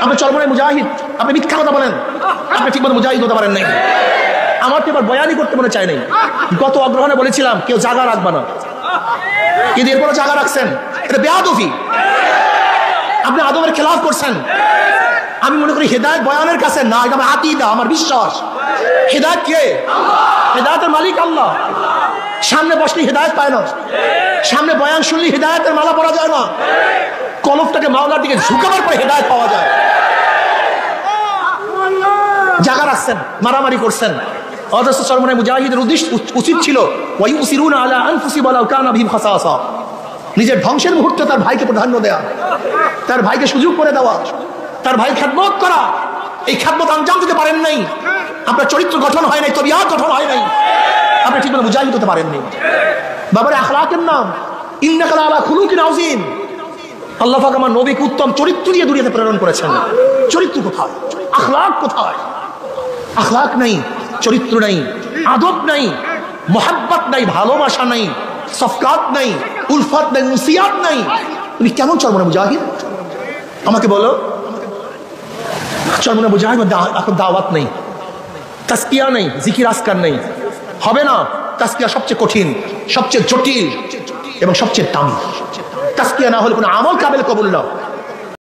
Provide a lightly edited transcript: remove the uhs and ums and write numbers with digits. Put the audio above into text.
আপনি চরমনায় মুজাহিদ, আপনি মিথ্যা কথা বলেন, আপনি ঠিকমতো মুজাহিদ হতে পারেন নাই। আমার তো এবার বয়ানই করতে মনে চায় নাই। গত অগ্রহণে বলেছিলাম কেউ জায়গা রাখবে না, কিন্তু এরপরে জায়গা রাখছেন, এটা বেয়াদবি। আপনি আদমের খেলাফ করছেন। আমি মনে করি হেদায়েত বয়ানের কাছে না, এটা আমার আকীদা, আমার বিশ্বাস। হেদায়েত কে? হেদায়েতের মালিক আল্লাহ। সামনে বসলে হেদায়েত পায় না, সামনে বয়ান শুনলে হেদায়েতের মালা পরা যায় না। কলবটাকে মাওলার দিকে ঝুঁকাবার পরে হেদায়েত পাওয়া যায়। জায়গা রাখছেন, মারামারি করছেন। অথচ চরমনায় মুজাহিদের উচিত ছিল ওয়ায়ুসিরুনা আলা আনফুসিহিম ওয়ালাউ কানা বিহিম খাসাসা, নিজের ধ্বংসের মুহূর্তে তার ভাইকে প্রাধান্য দেয়া, তার ভাইকে সুযোগ করে দেওয়া, তার ভাই খেদমত করা। এই খেদমত আঞ্জাম দিতে পারেন নাই, আপনার চরিত্র গঠন হয় নাই, তবিয়ত গঠন হয় নাই, আপনি ঠিকমতো মুজাহিদ হতে পারেননি। বাবারে আখলাকের নাম, ইন্নাকা লাআলা খুলুকিন আযীম। আল্লাহ পাক আমার নবীকে উত্তম চরিত্র দিয়ে দুনিয়াতে প্রেরণ করেছেন। চরিত্র কোথায়? আখলাক কোথায়? আখলাক নাই, চরিত্র নাই, আদব নাই, মোহাব্বত নাই, ভালোবাসা নাই, সফকাত নাই, উলফত নাই, উনসিয়াত নাই। তুমি কেমন চরমনায় মুজাহিদ? আমাকে বলো। চরমনায় মুজাহিদ এখন দাওয়াত নেই, তাসকিয়া নেই, জিকির আজকার নেই, হবে না। তাসকিয়া সবচেয়ে কঠিন, সবচেয়ে জটিল এবং সবচেয়ে দামি। তাসকিয়া না হলে কোনো আমল কাবিল কবুল না।